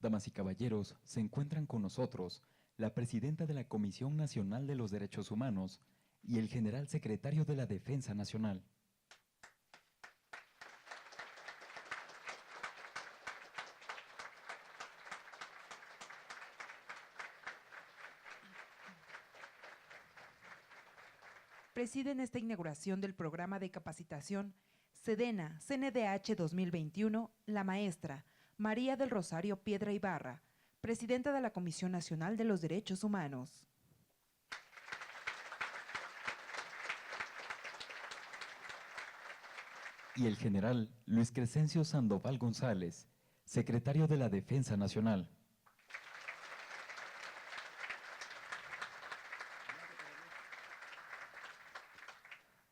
Damas y caballeros, se encuentran con nosotros la presidenta de la Comisión Nacional de los Derechos Humanos y el general secretario de la Defensa Nacional. Presiden esta inauguración del programa de capacitación SEDENA CNDH 2021 la maestra María del Rosario Piedra Ibarra, presidenta de la Comisión Nacional de los Derechos Humanos. Y el general Luis Crescencio Sandoval González, secretario de la Defensa Nacional.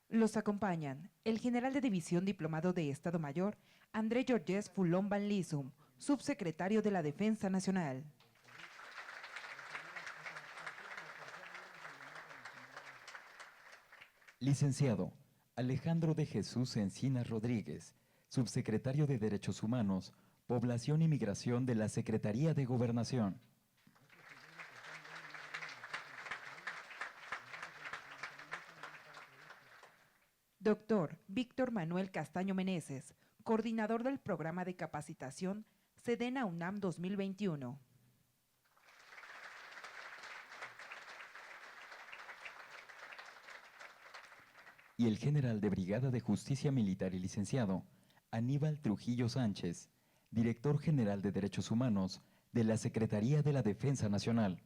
Los acompañan el general de división diplomado de Estado Mayor, André Georges Fulón Van Lissum, subsecretario de la Defensa Nacional. Licenciado Alejandro de Jesús Encinas Rodríguez, subsecretario de Derechos Humanos, Población y Migración de la Secretaría de Gobernación. Doctor Víctor Manuel Castaño Meneses, coordinador del programa de capacitación SEDENA UNAM 2021. Y el general de Brigada de Justicia Militar y licenciado Aníbal Trujillo Sánchez, director general de Derechos Humanos de la Secretaría de la Defensa Nacional.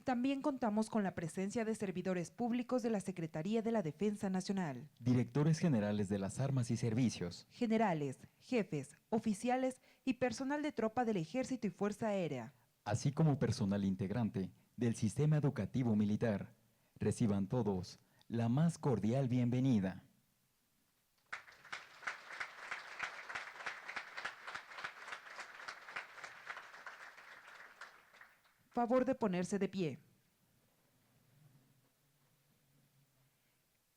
También contamos con la presencia de servidores públicos de la Secretaría de la Defensa Nacional, Directores generales de las armas y servicios, generales, jefes, oficiales y personal de tropa del Ejército y Fuerza Aérea, así como personal integrante del Sistema Educativo Militar. Reciban todos la más cordial bienvenida. Favor de ponerse de pie.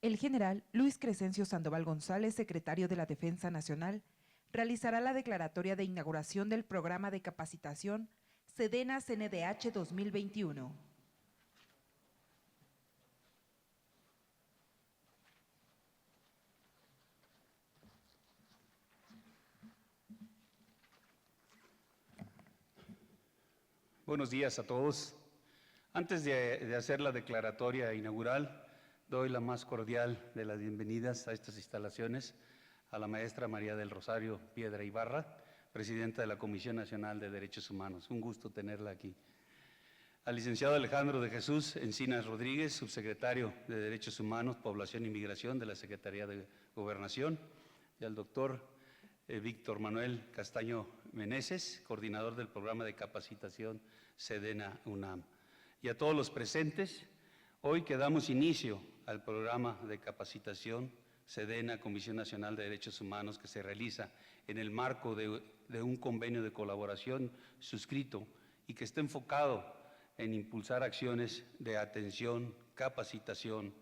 El general Luis Crescencio Sandoval González, secretario de la Defensa Nacional, realizará la declaratoria de inauguración del programa de capacitación SEDENA CNDH 2021. Buenos días a todos. Antes de hacer la declaratoria inaugural, doy la más cordial de las bienvenidas a estas instalaciones a la maestra María del Rosario Piedra Ibarra, presidenta de la Comisión Nacional de Derechos Humanos. Un gusto tenerla aquí. Al licenciado Alejandro de Jesús Encinas Rodríguez, subsecretario de Derechos Humanos, Población y Migración de la Secretaría de Gobernación, y al doctor Víctor Manuel Castaño Meneses, coordinador del programa de capacitación SEDENA UNAM. Y a todos los presentes, hoy que damos inicio al programa de capacitación SEDENA, Comisión Nacional de Derechos Humanos, que se realiza en el marco de un convenio de colaboración suscrito y que está enfocado en impulsar acciones de atención, capacitación,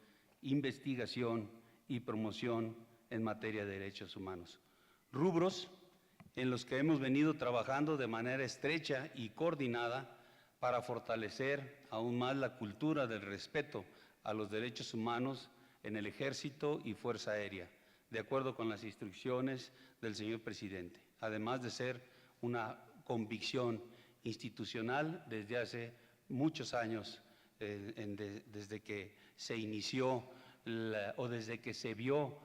investigación y promoción en materia de derechos humanos. Rubros en los que hemos venido trabajando de manera estrecha y coordinada para fortalecer aún más la cultura del respeto a los derechos humanos en el Ejército y Fuerza Aérea, de acuerdo con las instrucciones del señor presidente, además de ser una convicción institucional desde hace muchos años, desde que se inició o desde que se vio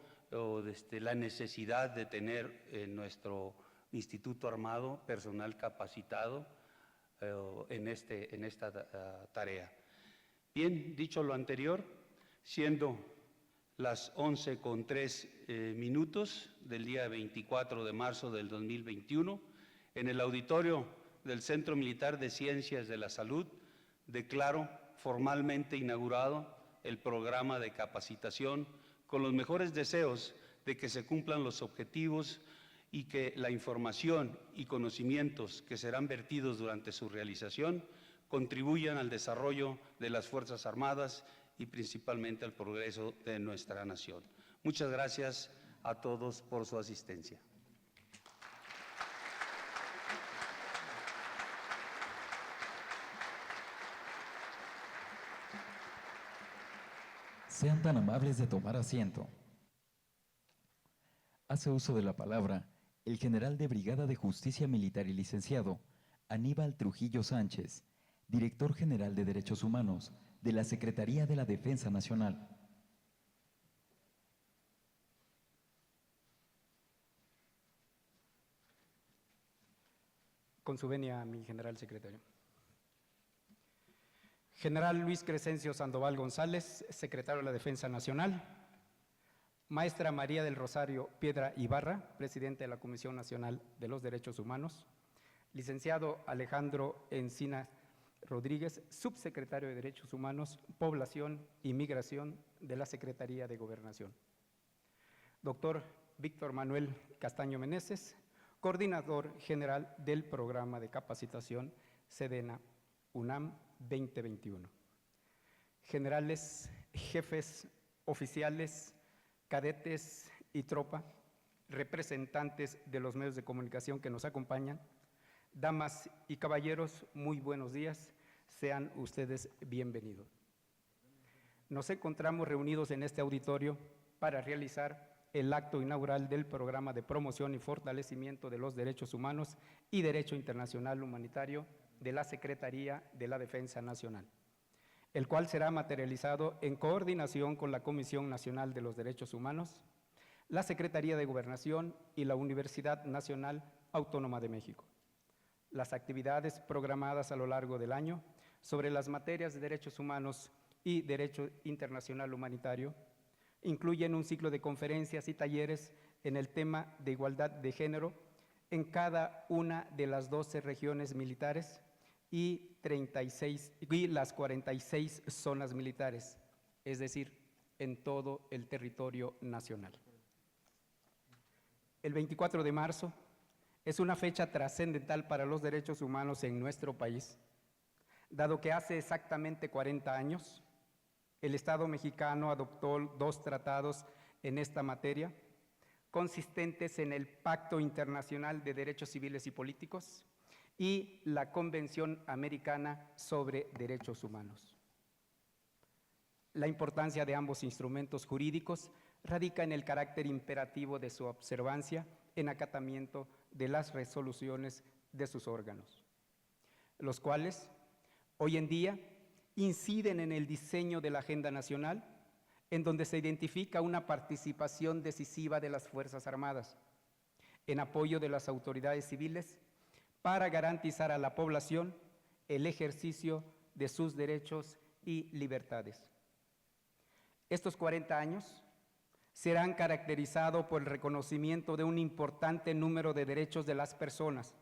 la necesidad de tener en nuestro Instituto Armado personal capacitado en esta tarea. Bien, dicho lo anterior, siendo las 11:03 del día 24 de marzo del 2021, en el auditorio del Centro Militar de Ciencias de la Salud, declaro formalmente inaugurado el programa de capacitación con los mejores deseos de que se cumplan los objetivos y que la información y conocimientos que serán vertidos durante su realización contribuyan al desarrollo de las Fuerzas Armadas y principalmente al progreso de nuestra nación. Muchas gracias a todos por su asistencia. Sean tan amables de tomar asiento. Hace uso de la palabra el general de Brigada de Justicia Militar y licenciado Aníbal Trujillo Sánchez, director general de Derechos Humanos de la Secretaría de la Defensa Nacional. Con su venia, mi general secretario. General Luis Crescencio Sandoval González, secretario de la Defensa Nacional. Maestra María del Rosario Piedra Ibarra, presidente de la Comisión Nacional de los Derechos Humanos. Licenciado Alejandro Encina Rodríguez, subsecretario de Derechos Humanos, Población y Migración de la Secretaría de Gobernación. Doctor Víctor Manuel Castaño Meneses, coordinador general del programa de capacitación SEDENA UNAM 2021. Generales, jefes, oficiales, cadetes y tropa, representantes de los medios de comunicación que nos acompañan, damas y caballeros, muy buenos días, sean ustedes bienvenidos. Nos encontramos reunidos en este auditorio para realizar el acto inaugural del programa de promoción y fortalecimiento de los derechos humanos y derecho internacional humanitario de la Secretaría de la Defensa Nacional, el cual será materializado en coordinación con la Comisión Nacional de los Derechos Humanos, la Secretaría de Gobernación y la Universidad Nacional Autónoma de México. Las actividades programadas a lo largo del año sobre las materias de derechos humanos y derecho internacional humanitario incluyen un ciclo de conferencias y talleres en el tema de igualdad de género en cada una de las 12 regiones militares y las 46 zonas militares, es decir, en todo el territorio nacional. El 24 de marzo es una fecha trascendental para los derechos humanos en nuestro país, dado que hace exactamente 40 años el Estado mexicano adoptó 2 tratados en esta materia, consistentes en el Pacto Internacional de Derechos Civiles y Políticos y la Convención Americana sobre Derechos Humanos. La importancia de ambos instrumentos jurídicos radica en el carácter imperativo de su observancia en acatamiento de las resoluciones de sus órganos, los cuales hoy en día inciden en el diseño de la agenda nacional, en donde se identifica una participación decisiva de las Fuerzas Armadas en apoyo de las autoridades civiles para garantizar a la población el ejercicio de sus derechos y libertades. Estos 40 años serán caracterizados por el reconocimiento de un importante número de derechos de las personas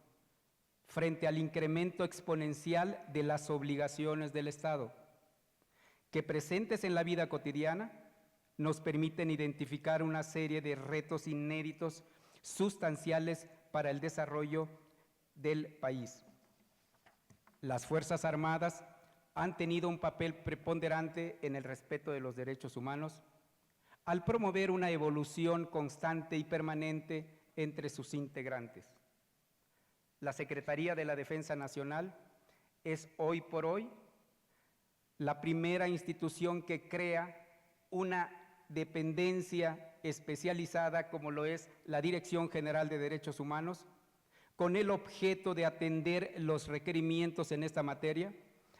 frente al incremento exponencial de las obligaciones del Estado, que presentes en la vida cotidiana nos permiten identificar una serie de retos inéditos sustanciales para el desarrollo del país. Las Fuerzas Armadas han tenido un papel preponderante en el respeto de los derechos humanos al promover una evolución constante y permanente entre sus integrantes. La Secretaría de la Defensa Nacional es hoy por hoy la primera institución que crea una dependencia especializada como lo es la Dirección General de Derechos Humanos, con el objeto de atender los requerimientos en esta materia,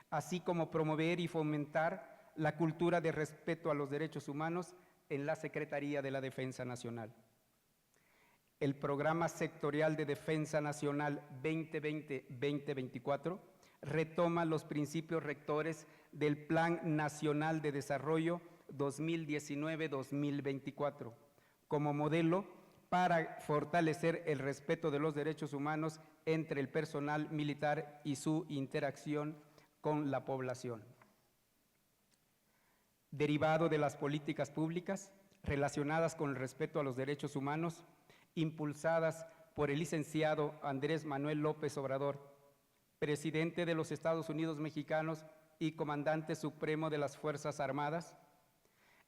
así como promover y fomentar la cultura de respeto a los derechos humanos en la Secretaría de la Defensa Nacional. El Programa Sectorial de Defensa Nacional 2020-2024 retoma los principios rectores del Plan Nacional de Desarrollo 2019-2024 como modelo para fortalecer el respeto de los derechos humanos entre el personal militar y su interacción con la población. Derivado de las políticas públicas relacionadas con el respeto a los derechos humanos, impulsadas por el licenciado Andrés Manuel López Obrador, presidente de los Estados Unidos mexicanos y comandante supremo de las Fuerzas Armadas,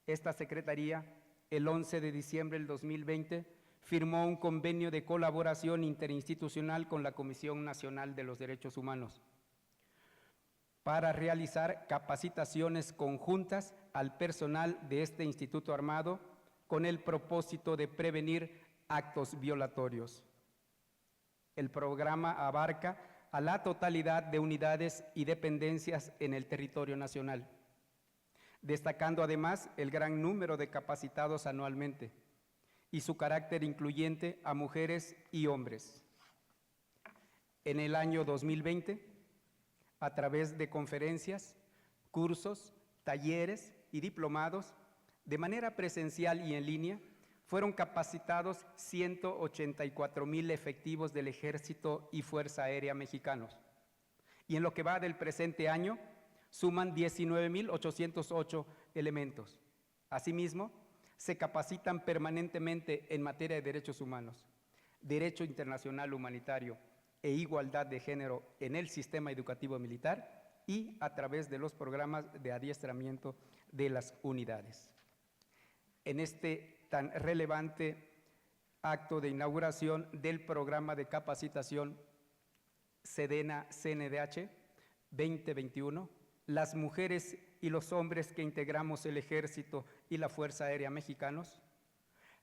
esta Secretaría el 11 de diciembre del 2020, firmó un convenio de colaboración interinstitucional con la Comisión Nacional de los Derechos Humanos para realizar capacitaciones conjuntas al personal de este Instituto Armado con el propósito de prevenir actos violatorios. El programa abarca a la totalidad de unidades y dependencias en el territorio nacional, destacando además el gran número de capacitados anualmente y su carácter incluyente a mujeres y hombres. En el año 2020, a través de conferencias, cursos, talleres y diplomados, de manera presencial y en línea, fueron capacitados 184,000 efectivos del Ejército y Fuerza Aérea mexicanos. Y en lo que va del presente año, suman 19,808 elementos. Asimismo, se capacitan permanentemente en materia de derechos humanos, derecho internacional humanitario e igualdad de género en el sistema educativo militar y a través de los programas de adiestramiento de las unidades. En este tan relevante acto de inauguración del programa de capacitación SEDENA-CNDH 2021, las mujeres y los hombres que integramos el Ejército y la Fuerza Aérea mexicanos,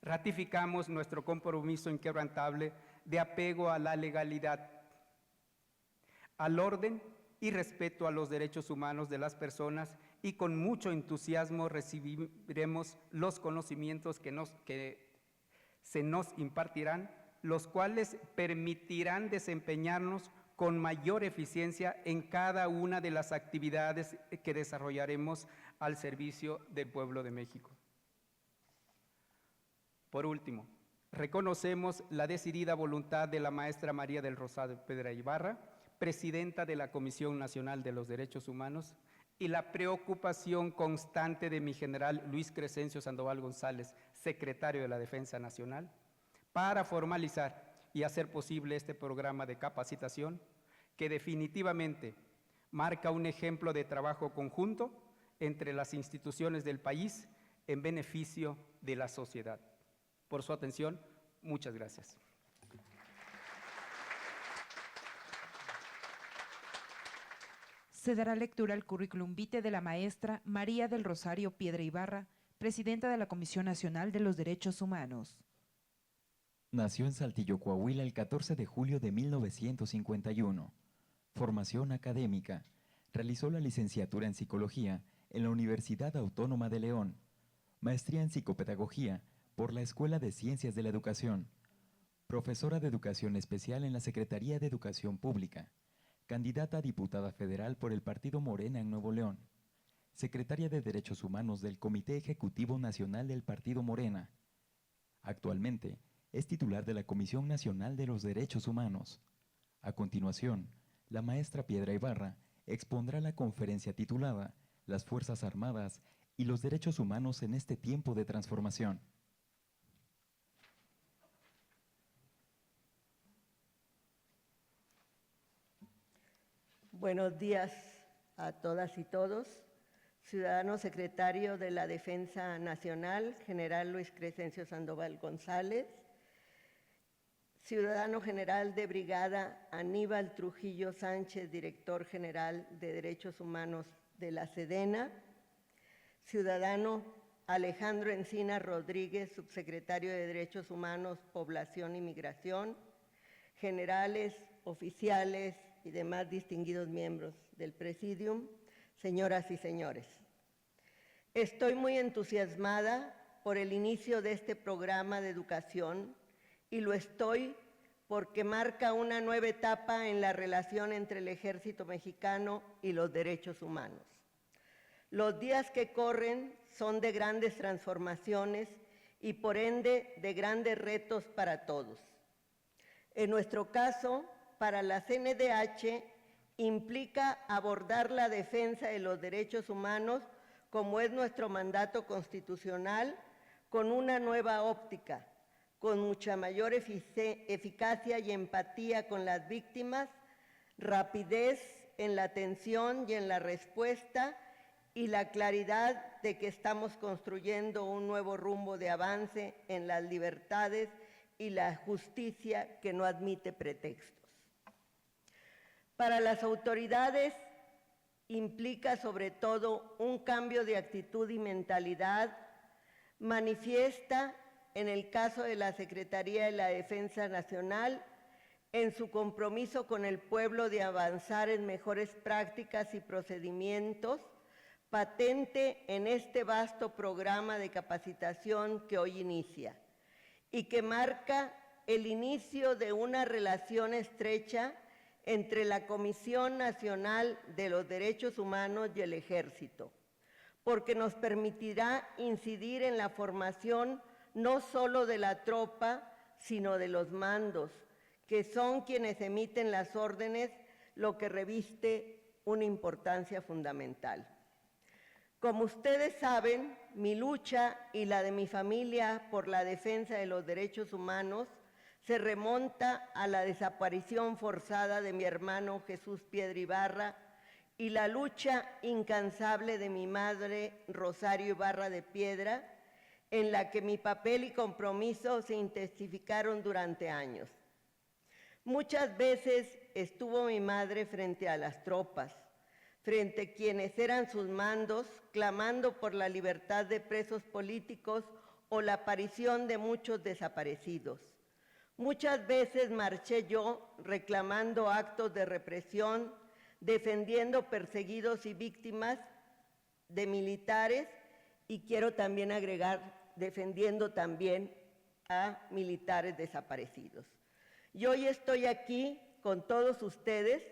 ratificamos nuestro compromiso inquebrantable de apego a la legalidad, al orden y respeto a los derechos humanos de las personas, y con mucho entusiasmo recibiremos los conocimientos que se nos impartirán, los cuales permitirán desempeñarnos con mayor eficiencia en cada una de las actividades que desarrollaremos al servicio del pueblo de México. Por último, reconocemos la decidida voluntad de la maestra María del Rosario Piedra Ibarra, presidenta de la Comisión Nacional de los Derechos Humanos, y la preocupación constante de mi general Luis Crescencio Sandoval González, secretario de la Defensa Nacional, para formalizar y hacer posible este programa de capacitación que definitivamente marca un ejemplo de trabajo conjunto entre las instituciones del país en beneficio de la sociedad. Por su atención, muchas gracias. Se dará lectura al currículum vitae de la maestra María del Rosario Piedra Ibarra, presidenta de la Comisión Nacional de los Derechos Humanos. Nació en Saltillo, Coahuila, el 14 de julio de 1951. Formación académica. Realizó la licenciatura en Psicología en la Universidad Autónoma de León. Maestría en Psicopedagogía por la Escuela de Ciencias de la Educación. Profesora de Educación Especial en la Secretaría de Educación Pública. Candidata a diputada federal por el Partido Morena en Nuevo León. Secretaria de Derechos Humanos del Comité Ejecutivo Nacional del Partido Morena. Actualmente es titular de la Comisión Nacional de los Derechos Humanos. A continuación, la maestra Piedra Ibarra expondrá la conferencia titulada Las Fuerzas Armadas y los Derechos Humanos en este tiempo de transformación. Buenos días a todas y todos. Ciudadano secretario de la Defensa Nacional, general Luis Crescencio Sandoval González. Ciudadano general de brigada Aníbal Trujillo Sánchez, director general de Derechos Humanos de la SEDENA. Ciudadano Alejandro Encina Rodríguez, subsecretario de Derechos Humanos, Población y Migración. Generales, oficiales y demás distinguidos miembros del Presidium, señoras y señores. Estoy muy entusiasmada por el inicio de este programa de educación y lo estoy porque marca una nueva etapa en la relación entre el Ejército Mexicano y los derechos humanos. Los días que corren son de grandes transformaciones y por ende de grandes retos para todos. En nuestro caso, para la CNDH, implica abordar la defensa de los derechos humanos, como es nuestro mandato constitucional, con una nueva óptica, con mucha mayor eficacia y empatía con las víctimas, rapidez en la atención y en la respuesta y la claridad de que estamos construyendo un nuevo rumbo de avance en las libertades y la justicia que no admite pretextos. Para las autoridades implica sobre todo un cambio de actitud y mentalidad, manifiesta en el caso de la Secretaría de la Defensa Nacional en su compromiso con el pueblo de avanzar en mejores prácticas y procedimientos, patente en este vasto programa de capacitación que hoy inicia y que marca el inicio de una relación estrecha entre la Comisión Nacional de los Derechos Humanos y el Ejército, porque nos permitirá incidir en la formación no solo de la tropa, sino de los mandos, que son quienes emiten las órdenes, lo que reviste una importancia fundamental. Como ustedes saben, mi lucha y la de mi familia por la defensa de los derechos humanos se remonta a la desaparición forzada de mi hermano Jesús Piedra Ibarra y la lucha incansable de mi madre Rosario Ibarra de Piedra, en la que mi papel y compromiso se intensificaron durante años. Muchas veces estuvo mi madre frente a las tropas, frente a quienes eran sus mandos, clamando por la libertad de presos políticos o la aparición de muchos desaparecidos. Muchas veces marché yo reclamando actos de represión, defendiendo perseguidos y víctimas de militares, y quiero también agregar, defendiendo también a militares desaparecidos. Y hoy estoy aquí con todos ustedes,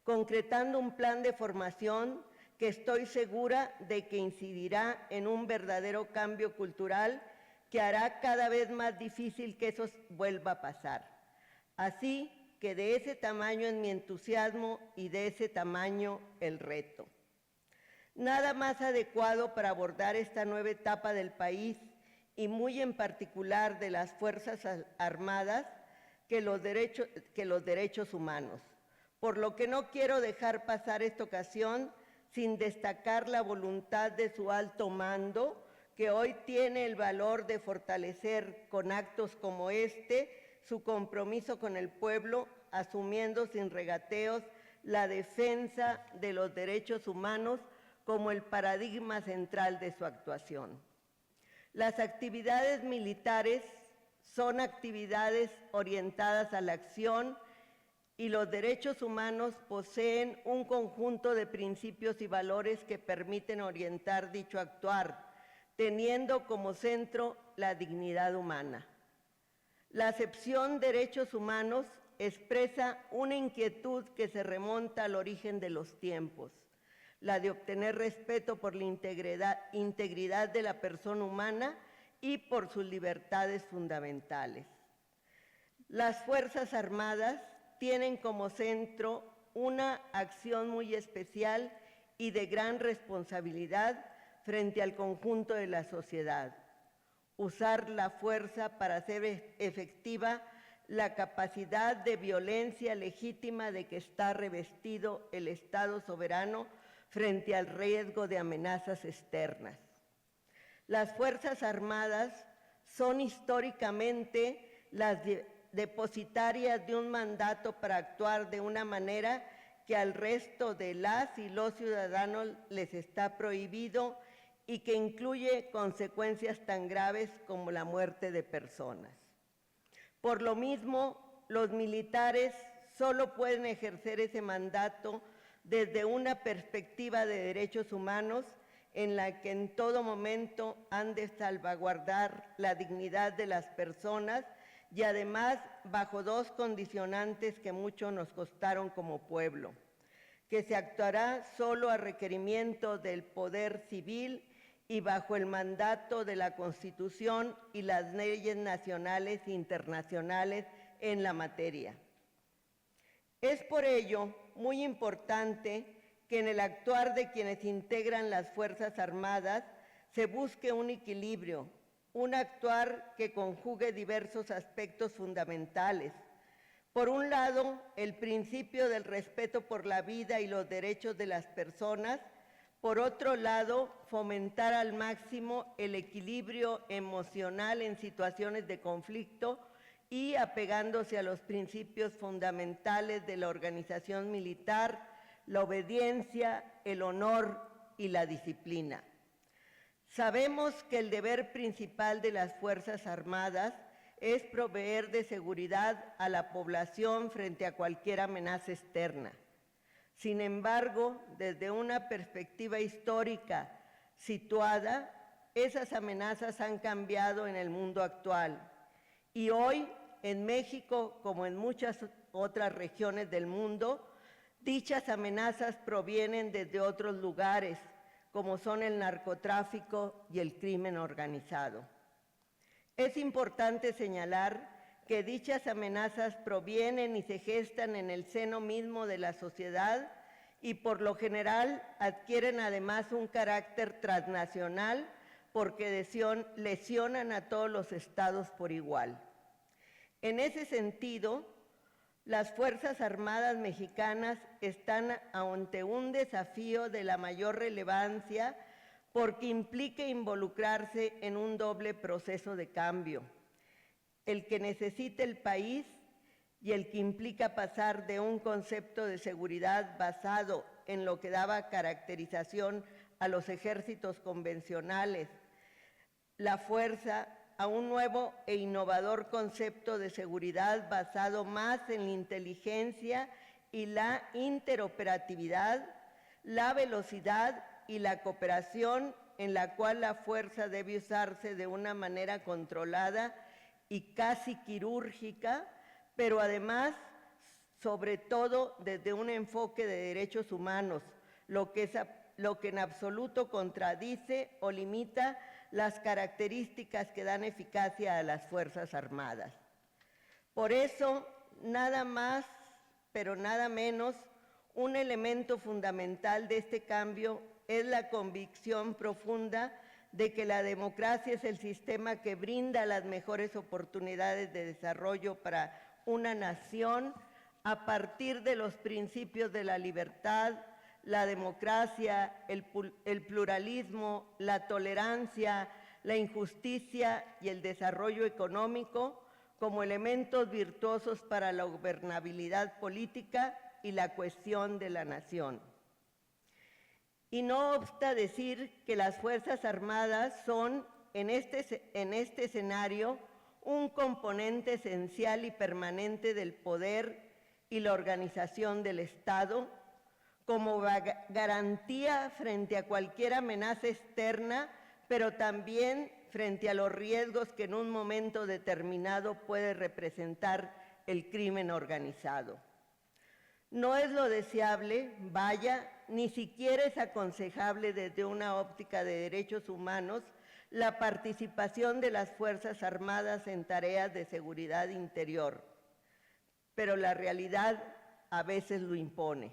concretando un plan de formación que estoy segura de que incidirá en un verdadero cambio cultural que hará cada vez más difícil que eso vuelva a pasar. Así que de ese tamaño es mi entusiasmo y de ese tamaño el reto. Nada más adecuado para abordar esta nueva etapa del país y muy en particular de las Fuerzas Armadas que los derechos humanos, por lo que no quiero dejar pasar esta ocasión sin destacar la voluntad de su alto mando, que hoy tiene el valor de fortalecer con actos como este su compromiso con el pueblo, asumiendo sin regateos la defensa de los derechos humanos como el paradigma central de su actuación. Las actividades militares son actividades orientadas a la acción y los derechos humanos poseen un conjunto de principios y valores que permiten orientar dicho actuar, teniendo como centro la dignidad humana. La acepción derechos humanos expresa una inquietud que se remonta al origen de los tiempos, la de obtener respeto por la integridad de la persona humana y por sus libertades fundamentales. Las Fuerzas Armadas tienen como centro una acción muy especial y de gran responsabilidad frente al conjunto de la sociedad. Usar la fuerza para hacer efectiva la capacidad de violencia legítima de que está revestido el Estado soberano frente al riesgo de amenazas externas. Las Fuerzas Armadas son históricamente las depositarias de un mandato para actuar de una manera que al resto de las y los ciudadanos les está prohibido y que incluye consecuencias tan graves como la muerte de personas. Por lo mismo, los militares solo pueden ejercer ese mandato desde una perspectiva de derechos humanos en la que en todo momento han de salvaguardar la dignidad de las personas y además bajo dos condicionantes que mucho nos costaron como pueblo, que se actuará solo a requerimiento del poder civil y bajo el mandato de la Constitución y las leyes nacionales e internacionales en la materia. Es por ello muy importante que en el actuar de quienes integran las Fuerzas Armadas se busque un equilibrio, un actuar que conjugue diversos aspectos fundamentales. Por un lado, el principio del respeto por la vida y los derechos de las personas, Por otro lado, fomentar al máximo el equilibrio emocional en situaciones de conflicto y apegándose a los principios fundamentales de la organización militar, la obediencia, el honor y la disciplina. Sabemos que el deber principal de las Fuerzas Armadas es proveer de seguridad a la población frente a cualquier amenaza externa. Sin embargo, desde una perspectiva histórica situada, esas amenazas han cambiado en el mundo actual. Y hoy, en México, como en muchas otras regiones del mundo, dichas amenazas provienen desde otros lugares, como son el narcotráfico y el crimen organizado. Es importante señalar que dichas amenazas provienen y se gestan en el seno mismo de la sociedad y por lo general adquieren además un carácter transnacional porque lesionan a todos los estados por igual. En ese sentido, las Fuerzas Armadas mexicanas están ante un desafío de la mayor relevancia porque implica involucrarse en un doble proceso de cambio, el que necesita el país y el que implica pasar de un concepto de seguridad basado en lo que daba caracterización a los ejércitos convencionales, la fuerza, a un nuevo e innovador concepto de seguridad basado más en la inteligencia y la interoperatividad, la velocidad y la cooperación en la cual la fuerza debe usarse de una manera controlada y casi quirúrgica, pero además, sobre todo, desde un enfoque de derechos humanos, lo que en absoluto contradice o limita las características que dan eficacia a las Fuerzas Armadas. Por eso, nada más, pero nada menos, un elemento fundamental de este cambio es la convicción profunda de que la democracia es el sistema que brinda las mejores oportunidades de desarrollo para una nación a partir de los principios de la libertad, la democracia, el pluralismo, la tolerancia, la injusticia y el desarrollo económico como elementos virtuosos para la gobernabilidad política y la cohesión de la nación. Y no obsta decir que las Fuerzas Armadas son, en este escenario, un componente esencial y permanente del poder y la organización del Estado, como garantía frente a cualquier amenaza externa, pero también frente a los riesgos que en un momento determinado puede representar el crimen organizado. No es lo deseable, vaya, ni siquiera es aconsejable desde una óptica de derechos humanos la participación de las Fuerzas Armadas en tareas de seguridad interior, pero la realidad a veces lo impone.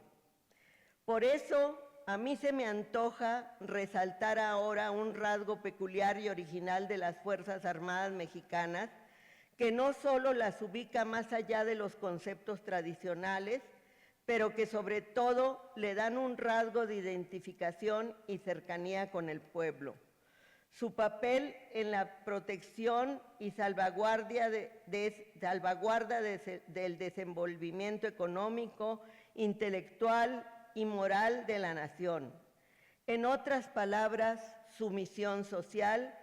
Por eso, a mí se me antoja resaltar ahora un rasgo peculiar y original de las Fuerzas Armadas mexicanas, que no solo las ubica más allá de los conceptos tradicionales, pero que sobre todo le dan un rasgo de identificación y cercanía con el pueblo. Su papel en la protección y salvaguarda del desenvolvimiento económico, intelectual y moral de la nación. En otras palabras, su misión social,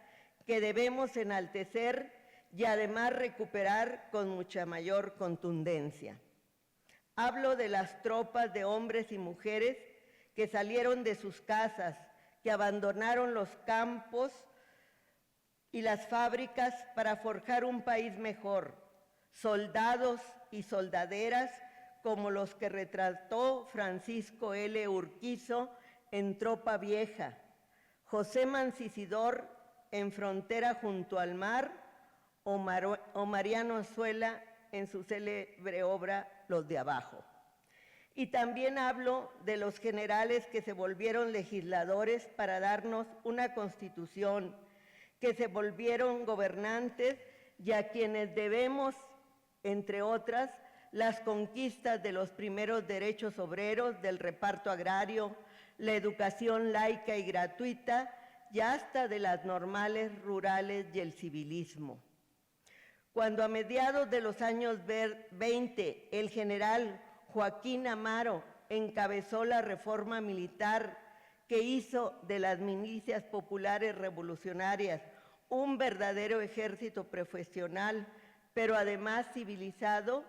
que debemos enaltecer y además recuperar con mucha mayor contundencia. Hablo de las tropas de hombres y mujeres que salieron de sus casas, que abandonaron los campos y las fábricas para forjar un país mejor, soldados y soldaderas como los que retrató Francisco L. Urquizo en Tropa Vieja, José Mancisidor en Frontera junto al mar o Mariano Azuela en su célebre obra Los de Abajo. Y también hablo de los generales que se volvieron legisladores para darnos una constitución, que se volvieron gobernantes y a quienes debemos, entre otras, las conquistas de los primeros derechos obreros, del reparto agrario, la educación laica y gratuita y hasta de las normales rurales y el civilismo. Cuando a mediados de los años 20 el general Joaquín Amaro encabezó la reforma militar que hizo de las milicias populares revolucionarias un verdadero ejército profesional, pero además civilizado,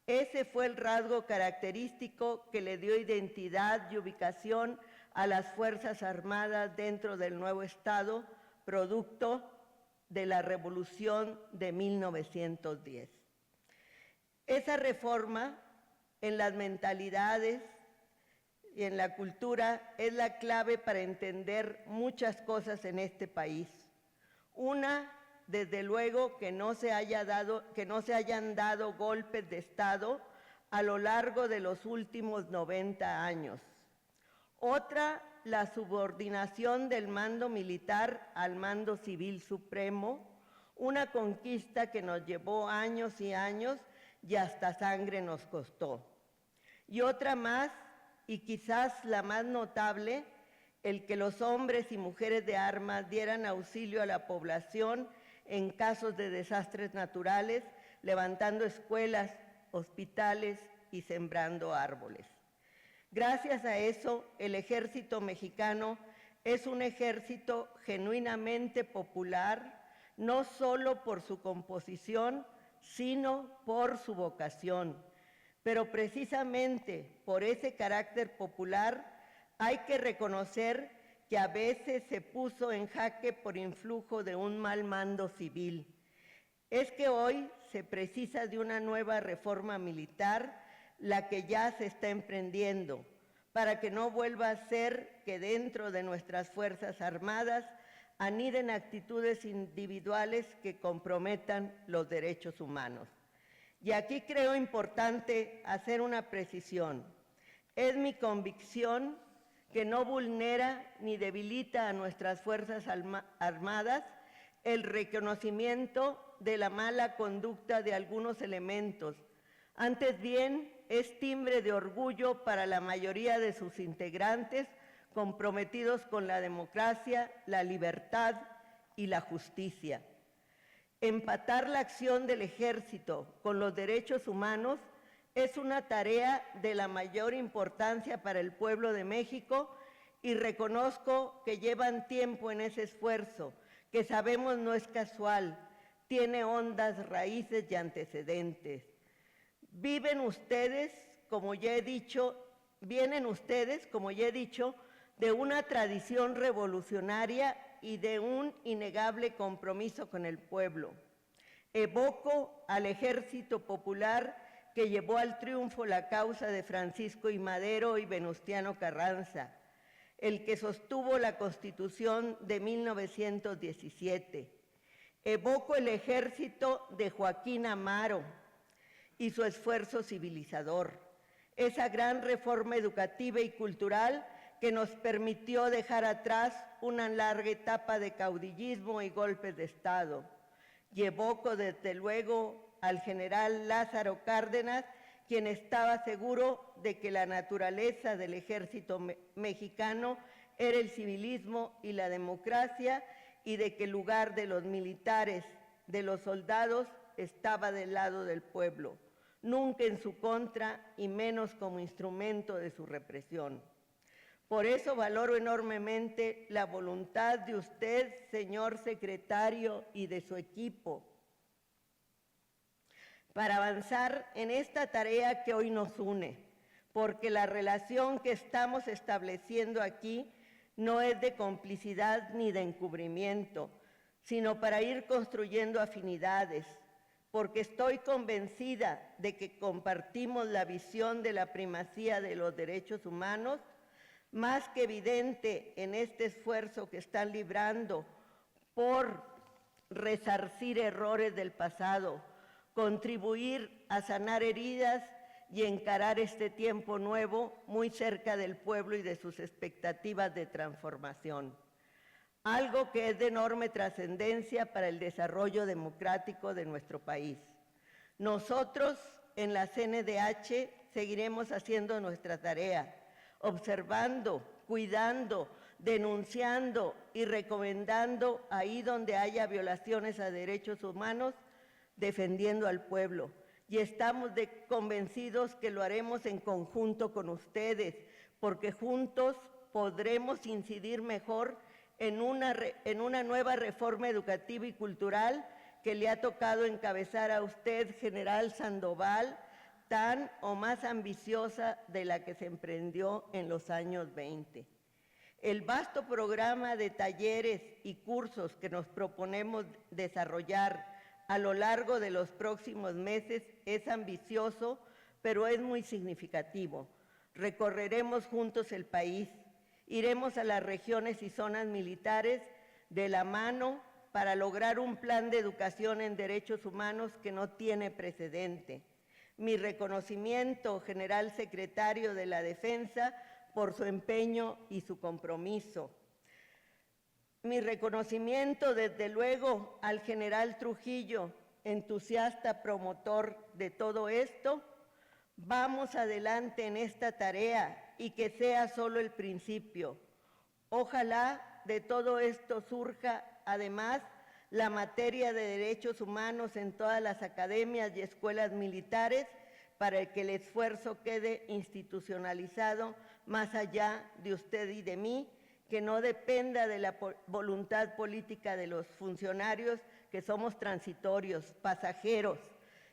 ese fue el rasgo característico que le dio identidad y ubicación a las Fuerzas Armadas dentro del nuevo Estado, producto de la Revolución de 1910. Esa reforma en las mentalidades y en la cultura es la clave para entender muchas cosas en este país. Una, desde luego, que no se hayan dado golpes de Estado a lo largo de los últimos 90 años. Otra, la subordinación del mando militar al mando civil supremo, una conquista que nos llevó años y años y hasta sangre nos costó. Y otra más, y quizás la más notable, el que los hombres y mujeres de armas dieran auxilio a la población en casos de desastres naturales, levantando escuelas, hospitales y sembrando árboles. Gracias a eso, el ejército mexicano es un ejército genuinamente popular, no solo por su composición, sino por su vocación. Pero precisamente por ese carácter popular hay que reconocer que a veces se puso en jaque por influjo de un mal mando civil. Es que hoy se precisa de una nueva reforma militar, la que ya se está emprendiendo, para que no vuelva a ser que dentro de nuestras Fuerzas Armadas aniden actitudes individuales que comprometan los derechos humanos. Y aquí creo importante hacer una precisión. Es mi convicción que no vulnera ni debilita a nuestras Fuerzas Armadas el reconocimiento de la mala conducta de algunos elementos. Antes bien, es timbre de orgullo para la mayoría de sus integrantes comprometidos con la democracia, la libertad y la justicia. Empatar la acción del ejército con los derechos humanos es una tarea de la mayor importancia para el pueblo de México y reconozco que llevan tiempo en ese esfuerzo, que sabemos no es casual, tiene hondas raíces y antecedentes. Vienen ustedes, como ya he dicho, de una tradición revolucionaria y de un innegable compromiso con el pueblo. Evoco al Ejército Popular que llevó al triunfo la causa de Francisco I. Madero y Venustiano Carranza, el que sostuvo la Constitución de 1917. Evoco el ejército de Joaquín Amaro y su esfuerzo civilizador, esa gran reforma educativa y cultural que nos permitió dejar atrás una larga etapa de caudillismo y golpes de Estado. Y evoco desde luego al general Lázaro Cárdenas, quien estaba seguro de que la naturaleza del ejército mexicano era el civilismo y la democracia, y de que el lugar de los militares, de los soldados, estaba del lado del pueblo, nunca en su contra y menos como instrumento de su represión. Por eso valoro enormemente la voluntad de usted, señor secretario, y de su equipo, para avanzar en esta tarea que hoy nos une, porque la relación que estamos estableciendo aquí no es de complicidad ni de encubrimiento, sino para ir construyendo afinidades, porque estoy convencida de que compartimos la visión de la primacía de los derechos humanos, más que evidente en este esfuerzo que están librando por resarcir errores del pasado, contribuir a sanar heridas y encarar este tiempo nuevo muy cerca del pueblo y de sus expectativas de transformación. Algo que es de enorme trascendencia para el desarrollo democrático de nuestro país. Nosotros en la CNDH seguiremos haciendo nuestra tarea, observando cuidando, denunciando y recomendando ahí donde haya violaciones a derechos humanos, defendiendo al pueblo. Y estamos convencidos que lo haremos en conjunto con ustedes, porque juntos podremos incidir mejor en una nueva reforma educativa y cultural que le ha tocado encabezar a usted, General Sandoval, tan o más ambiciosa de la que se emprendió en los años 20. El vasto programa de talleres y cursos que nos proponemos desarrollar a lo largo de los próximos meses es ambicioso, pero es muy significativo. Recorreremos juntos el país, iremos a las regiones y zonas militares de la mano para lograr un plan de educación en derechos humanos que no tiene precedente. Mi reconocimiento, General Secretario de la Defensa, por su empeño y su compromiso. Mi reconocimiento, desde luego, al General Trujillo, entusiasta promotor de todo esto. Vamos adelante en esta tarea y que sea solo el principio. Ojalá de todo esto surja, además, la materia de derechos humanos en todas las academias y escuelas militares para que el esfuerzo quede institucionalizado más allá de usted y de mí, que no dependa de la voluntad política de los funcionarios, que somos transitorios, pasajeros,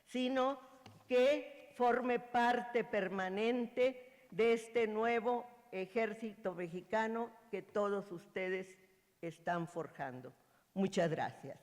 sino que forme parte permanente de este nuevo ejército mexicano que todos ustedes están forjando. Muchas gracias.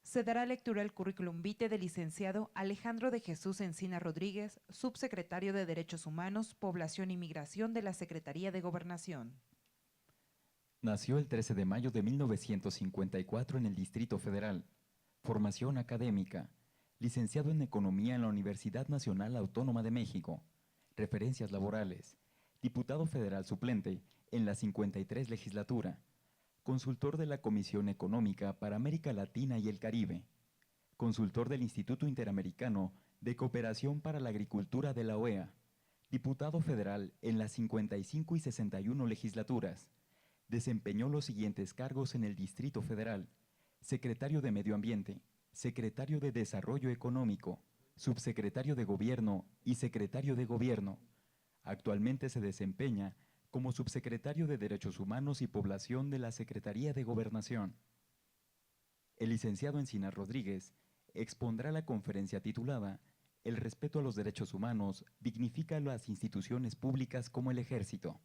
Se dará lectura al currículum vitae del licenciado Alejandro de Jesús Encina Rodríguez, subsecretario de Derechos Humanos, Población y Migración de la Secretaría de Gobernación. Nació el 13 de mayo de 1954 en el Distrito Federal. Formación académica. Licenciado en Economía en la Universidad Nacional Autónoma de México. Referencias laborales. Diputado federal suplente en la 53 legislatura. Consultor de la Comisión Económica para América Latina y el Caribe. Consultor del Instituto Interamericano de Cooperación para la Agricultura de la OEA. Diputado federal en las 55 y 61 legislaturas. Desempeñó los siguientes cargos en el Distrito Federal: Secretario de Medio Ambiente, Secretario de Desarrollo Económico, Subsecretario de Gobierno y Secretario de Gobierno. Actualmente se desempeña como Subsecretario de Derechos Humanos y Población de la Secretaría de Gobernación. El licenciado Encina Rodríguez expondrá la conferencia titulada El respeto a los derechos humanos dignifica las instituciones públicas como el Ejército.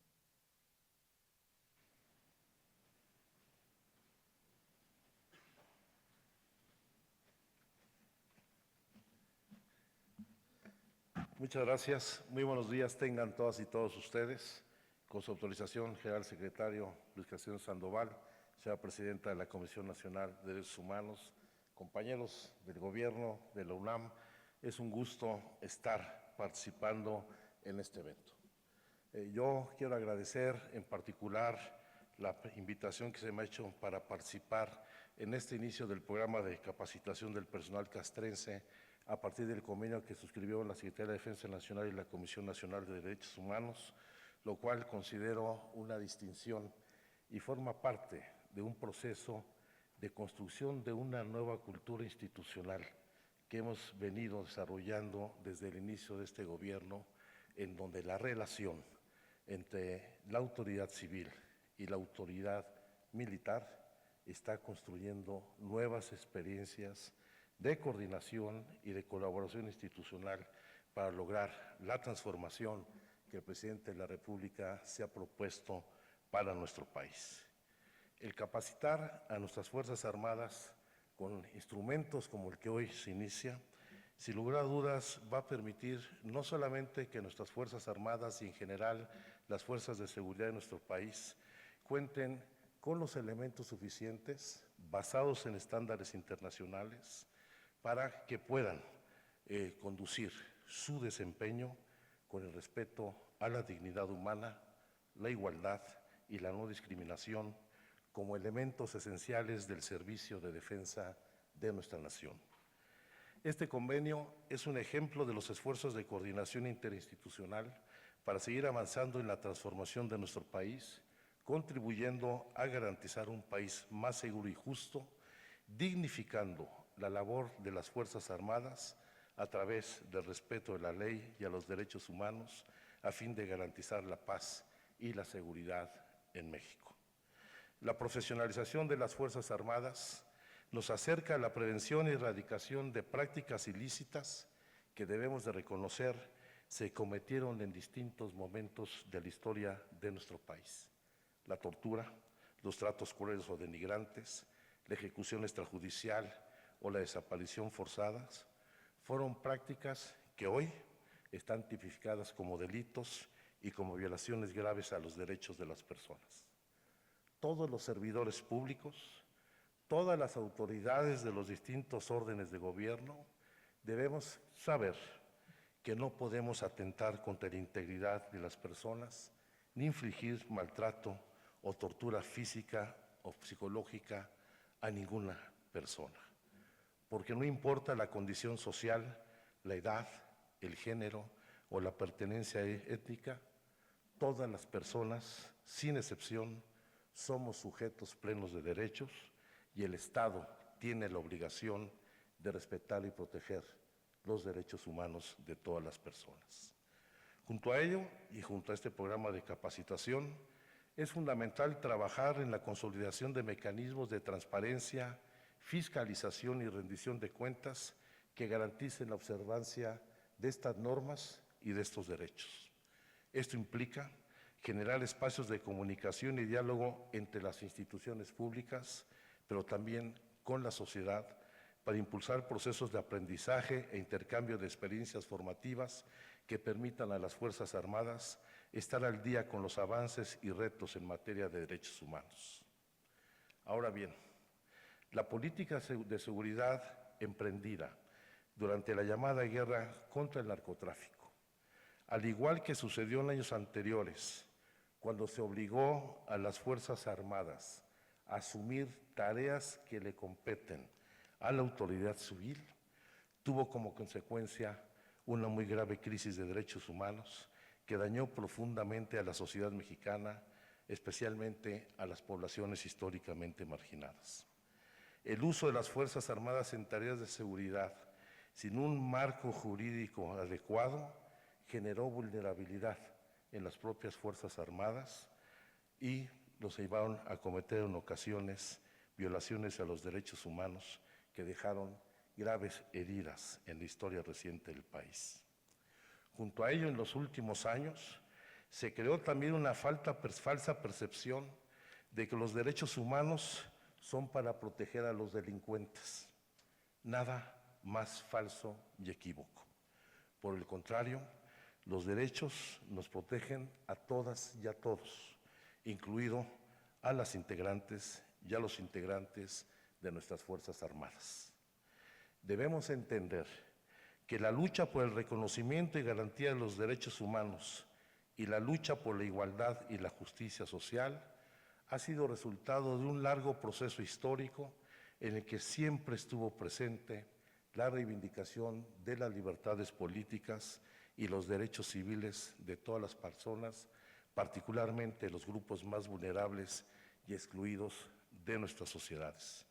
Muchas gracias. Muy buenos días tengan todas y todos ustedes. Con su autorización, General Secretario Luis Crescencio Sandoval, señora Presidenta de la Comisión Nacional de Derechos Humanos, compañeros del Gobierno de la UNAM, es un gusto estar participando en este evento. Yo quiero agradecer en particular la invitación que se me ha hecho para participar en este inicio del programa de capacitación del personal castrense a partir del convenio que suscribió la Secretaría de Defensa Nacional y la Comisión Nacional de Derechos Humanos, lo cual considero una distinción y forma parte de un proceso de construcción de una nueva cultura institucional que hemos venido desarrollando desde el inicio de este gobierno, en donde la relación entre la autoridad civil y la autoridad militar está construyendo nuevas experiencias de coordinación y de colaboración institucional para lograr la transformación que el presidente de la República se ha propuesto para nuestro país. El capacitar a nuestras Fuerzas Armadas con instrumentos como el que hoy se inicia, sin lugar a dudas va a permitir no solamente que nuestras Fuerzas Armadas y en general las fuerzas de seguridad de nuestro país cuenten con los elementos suficientes basados en estándares internacionales para que puedan conducir su desempeño con el respeto a la dignidad humana, la igualdad y la no discriminación como elementos esenciales del servicio de defensa de nuestra nación. Este convenio es un ejemplo de los esfuerzos de coordinación interinstitucional para seguir avanzando en la transformación de nuestro país, contribuyendo a garantizar un país más seguro y justo, dignificando la labor de las Fuerzas Armadas a través del respeto de la ley y a los derechos humanos, a fin de garantizar la paz y la seguridad en México. La profesionalización de las Fuerzas Armadas nos acerca a la prevención y erradicación de prácticas ilícitas que debemos de reconocer se cometieron en distintos momentos de la historia de nuestro país. La tortura, los tratos crueles o denigrantes, la ejecución extrajudicial o la desaparición forzadas fueron prácticas que hoy están tipificadas como delitos y como violaciones graves a los derechos de las personas. Todos los servidores públicos, todas las autoridades de los distintos órdenes de gobierno debemos saber que no podemos atentar contra la integridad de las personas ni infligir maltrato o tortura física o psicológica a ninguna persona, porque no importa la condición social, la edad, el género o la pertenencia étnica, todas las personas, sin excepción, somos sujetos plenos de derechos y el Estado tiene la obligación de respetar y proteger los derechos humanos de todas las personas. Junto a ello y junto a este programa de capacitación, es fundamental trabajar en la consolidación de mecanismos de transparencia, fiscalización y rendición de cuentas que garanticen la observancia de estas normas y de estos derechos. Esto implica generar espacios de comunicación y diálogo entre las instituciones públicas, pero también con la sociedad, para impulsar procesos de aprendizaje e intercambio de experiencias formativas que permitan a las Fuerzas Armadas estar al día con los avances y retos en materia de derechos humanos. Ahora bien, la política de seguridad emprendida durante la llamada guerra contra el narcotráfico, al igual que sucedió en años anteriores, cuando se obligó a las Fuerzas Armadas a asumir tareas que le competen a la autoridad civil, tuvo como consecuencia una muy grave crisis de derechos humanos que dañó profundamente a la sociedad mexicana, especialmente a las poblaciones históricamente marginadas. El uso de las Fuerzas Armadas en tareas de seguridad sin un marco jurídico adecuado generó vulnerabilidad en las propias Fuerzas Armadas y los llevaron a cometer en ocasiones violaciones a los derechos humanos que dejaron graves heridas en la historia reciente del país. Junto a ello, en los últimos años, se creó también una falsa percepción de que los derechos humanos son para proteger a los delincuentes. Nada más falso y equívoco. Por el contrario, los derechos nos protegen a todas y a todos, incluido a las integrantes y a los integrantes de nuestras Fuerzas Armadas. Debemos entender que la lucha por el reconocimiento y garantía de los derechos humanos y la lucha por la igualdad y la justicia social ha sido resultado de un largo proceso histórico en el que siempre estuvo presente la reivindicación de las libertades políticas y los derechos civiles de todas las personas, particularmente los grupos más vulnerables y excluidos de nuestras sociedades.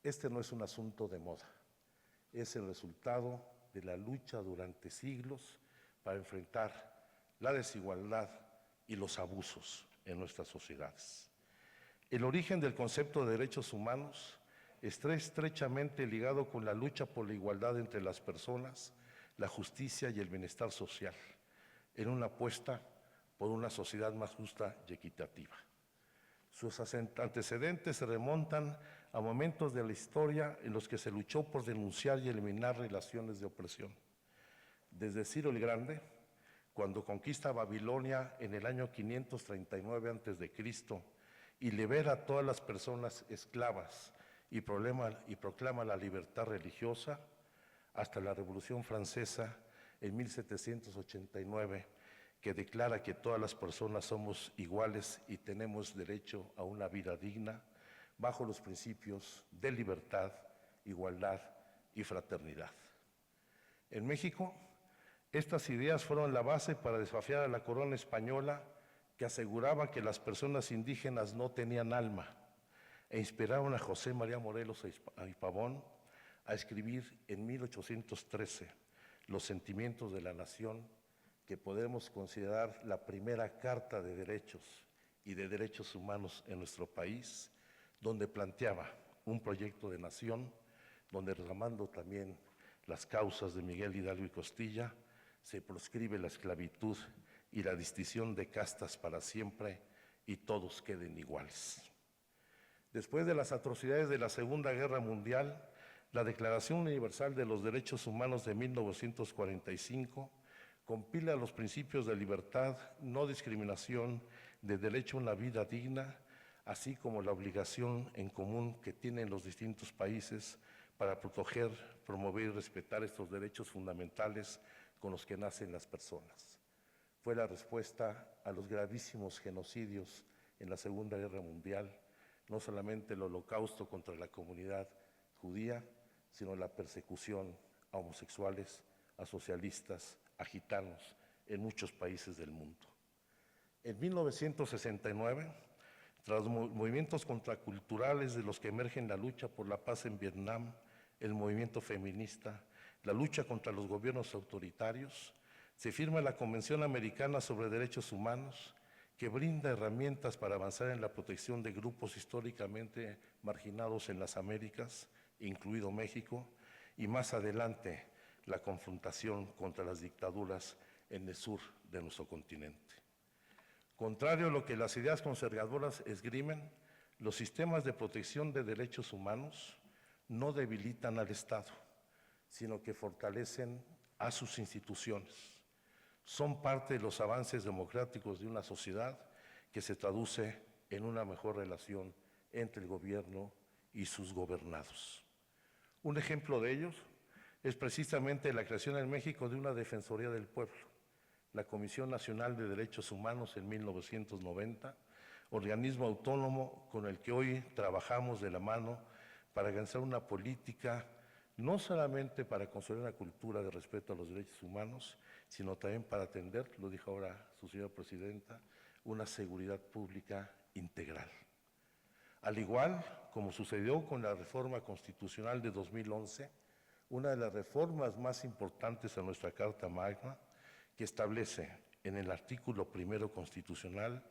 Este no es un asunto de moda, es el resultado de la lucha durante siglos para enfrentar la desigualdad y los abusos en nuestras sociedades. El origen del concepto de derechos humanos está estrechamente ligado con la lucha por la igualdad entre las personas, la justicia y el bienestar social, en una apuesta por una sociedad más justa y equitativa. Sus antecedentes se remontan a momentos de la historia en los que se luchó por denunciar y eliminar relaciones de opresión. Desde Ciro el Grande, cuando conquista Babilonia en el año 539 a.C. y libera a todas las personas esclavas y proclama la libertad religiosa, hasta la Revolución Francesa, en 1789, que declara que todas las personas somos iguales y tenemos derecho a una vida digna, bajo los principios de libertad, igualdad y fraternidad. En México, estas ideas fueron la base para desafiar a la corona española, que aseguraba que las personas indígenas no tenían alma, e inspiraron a José María Morelos y Pavón a escribir en 1813 Los sentimientos de la nación, que podemos considerar la primera carta de derechos y de derechos humanos en nuestro país, donde planteaba un proyecto de nación, donde reclamando también las causas de Miguel Hidalgo y Costilla, se proscribe la esclavitud y la distinción de castas para siempre y todos queden iguales. Después de las atrocidades de la Segunda Guerra Mundial, la Declaración Universal de los Derechos Humanos de 1945 compila los principios de libertad, no discriminación, de derecho a una vida digna, así como la obligación en común que tienen los distintos países para proteger, promover y respetar estos derechos fundamentales con los que nacen las personas. Fue la respuesta a los gravísimos genocidios en la Segunda Guerra Mundial, no solamente el holocausto contra la comunidad judía, sino la persecución a homosexuales, a socialistas, a gitanos en muchos países del mundo. En 1969, tras movimientos contraculturales de los que emergen la lucha por la paz en Vietnam, el movimiento feminista, la lucha contra los gobiernos autoritarios, se firma la Convención Americana sobre Derechos Humanos, que brinda herramientas para avanzar en la protección de grupos históricamente marginados en las Américas, incluido México, y más adelante la confrontación contra las dictaduras en el sur de nuestro continente. Contrario a lo que las ideas conservadoras esgrimen, los sistemas de protección de derechos humanos no debilitan al Estado, sino que fortalecen a sus instituciones. Son parte de los avances democráticos de una sociedad que se traduce en una mejor relación entre el gobierno y sus gobernados. Un ejemplo de ellos es precisamente la creación en México de una Defensoría del Pueblo, la Comisión Nacional de Derechos Humanos en 1990, organismo autónomo con el que hoy trabajamos de la mano para alcanzar una política no solamente para construir una cultura de respeto a los derechos humanos, sino también para atender, lo dijo ahora su señora presidenta, una seguridad pública integral. Al igual como sucedió con la reforma constitucional de 2011, una de las reformas más importantes a nuestra Carta Magna, que establece en el artículo 1 constitucional,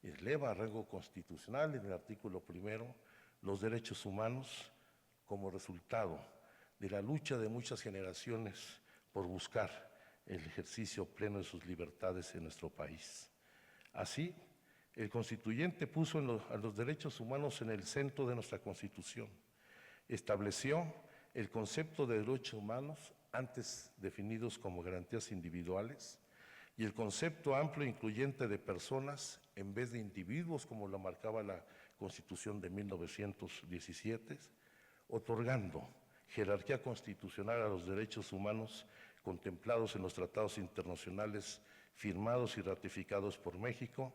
eleva a rango constitucional en el artículo 1 los derechos humanos como resultado de la lucha de muchas generaciones por buscar el ejercicio pleno de sus libertades en nuestro país. Así, el constituyente puso a los derechos humanos en el centro de nuestra Constitución. Estableció el concepto de derechos humanos, antes definidos como garantías individuales, y el concepto amplio e incluyente de personas en vez de individuos, como lo marcaba la Constitución de 1917, otorgando jerarquía constitucional a los derechos humanos contemplados en los tratados internacionales firmados y ratificados por México,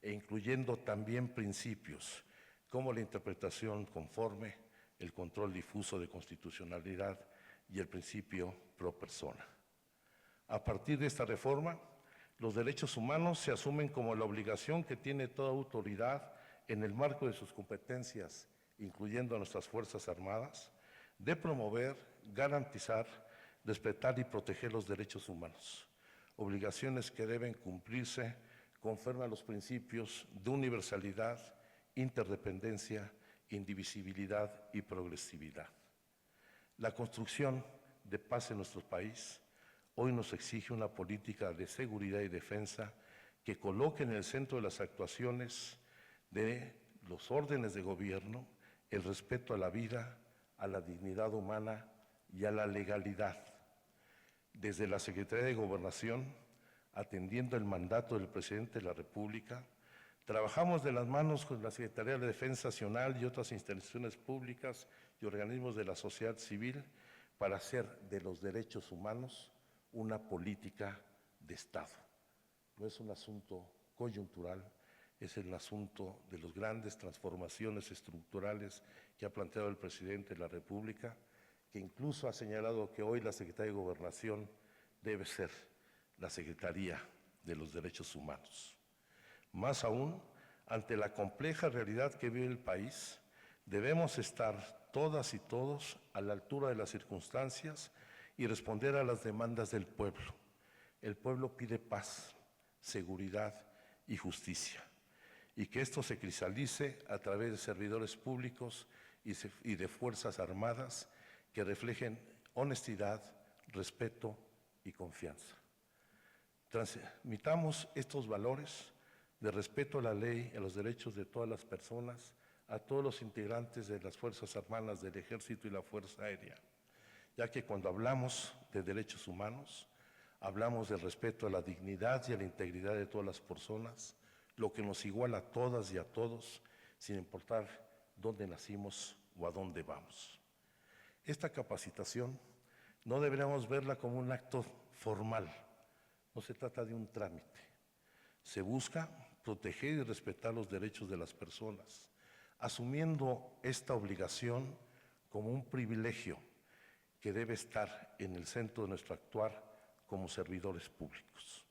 e incluyendo también principios como la interpretación conforme, el control difuso de constitucionalidad y el principio pro persona. A partir de esta reforma, los derechos humanos se asumen como la obligación que tiene toda autoridad en el marco de sus competencias, incluyendo a nuestras Fuerzas Armadas, de promover, garantizar, respetar y proteger los derechos humanos, obligaciones que deben cumplirse conforme a los principios de universalidad, interdependencia, indivisibilidad y progresividad. La construcción de paz en nuestro país hoy nos exige una política de seguridad y defensa que coloque en el centro de las actuaciones de los órdenes de gobierno el respeto a la vida, a la dignidad humana y a la legalidad. Desde la Secretaría de Gobernación, atendiendo el mandato del Presidente de la República, trabajamos de las manos con la Secretaría de Defensa Nacional y otras instituciones públicas y organismos de la sociedad civil para hacer de los derechos humanos una política de Estado. No es un asunto coyuntural, es el asunto de las grandes transformaciones estructurales que ha planteado el presidente de la República, que incluso ha señalado que hoy la Secretaría de Gobernación debe ser la Secretaría de los Derechos Humanos. Más aún, ante la compleja realidad que vive el país, debemos estar todas y todos a la altura de las circunstancias y responder a las demandas del pueblo. El pueblo pide paz, seguridad y justicia, y que esto se cristalice a través de servidores públicos y de fuerzas armadas que reflejen honestidad, respeto y confianza. Transmitamos estos valores de respeto a la ley, a los derechos de todas las personas, a todos los integrantes de las Fuerzas Armadas, del Ejército y la Fuerza Aérea, ya que cuando hablamos de derechos humanos, hablamos del respeto a la dignidad y a la integridad de todas las personas, lo que nos iguala a todas y a todos, sin importar dónde nacimos o a dónde vamos. Esta capacitación no deberíamos verla como un acto formal, no se trata de un trámite. Se busca proteger y respetar los derechos de las personas, asumiendo esta obligación como un privilegio que debe estar en el centro de nuestro actuar como servidores públicos.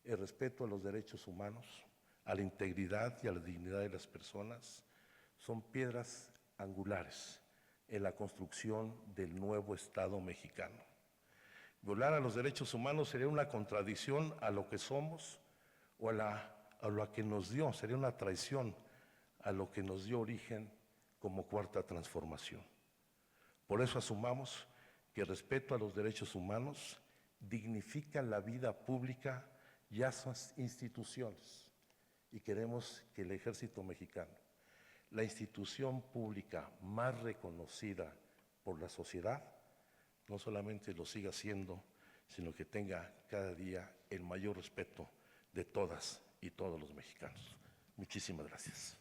El respeto a los derechos humanos, a la integridad y a la dignidad de las personas son piedras angulares en la construcción del nuevo Estado mexicano. Violar a los derechos humanos sería una contradicción a lo que somos o a lo que nos dio, sería una traición a lo que nos dio origen como cuarta transformación. Por eso asumamos que el respeto a los derechos humanos dignifica la vida pública y a sus instituciones. Y queremos que el Ejército Mexicano, la institución pública más reconocida por la sociedad, no solamente lo siga siendo, sino que tenga cada día el mayor respeto de todas y todos los mexicanos. Muchísimas gracias.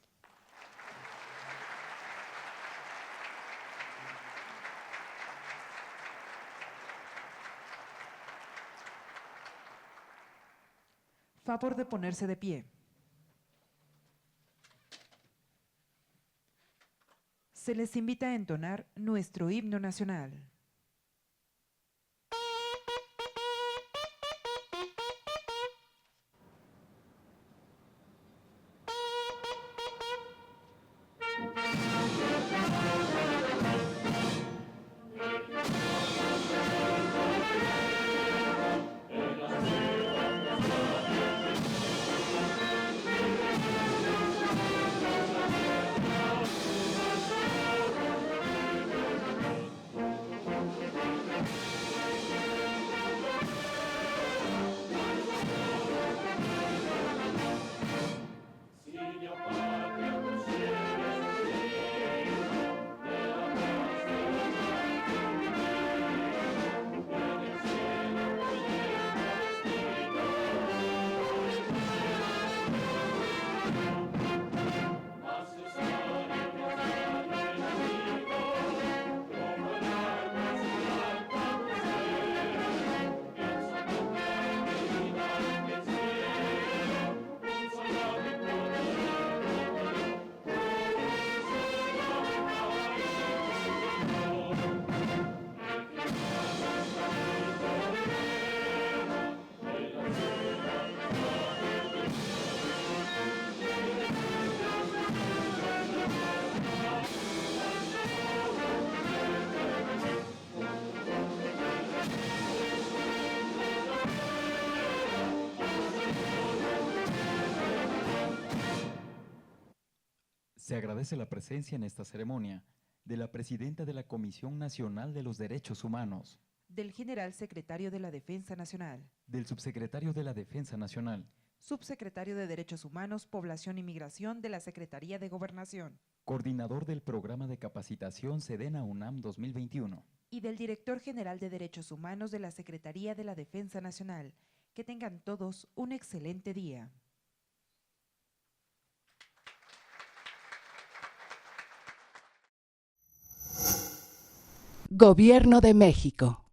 Favor de ponerse de pie. Se les invita a entonar nuestro himno nacional. Se agradece la presencia en esta ceremonia de la presidenta de la Comisión Nacional de los Derechos Humanos, Del general secretario de la Defensa Nacional, del subsecretario de la Defensa Nacional, subsecretario de Derechos Humanos, Población y Migración de la Secretaría de Gobernación coordinador del programa de capacitación Sedena UNAM 2021. y del director general de Derechos Humanos de la Secretaría de la Defensa Nacional. Que tengan todos un excelente día. Gobierno de México.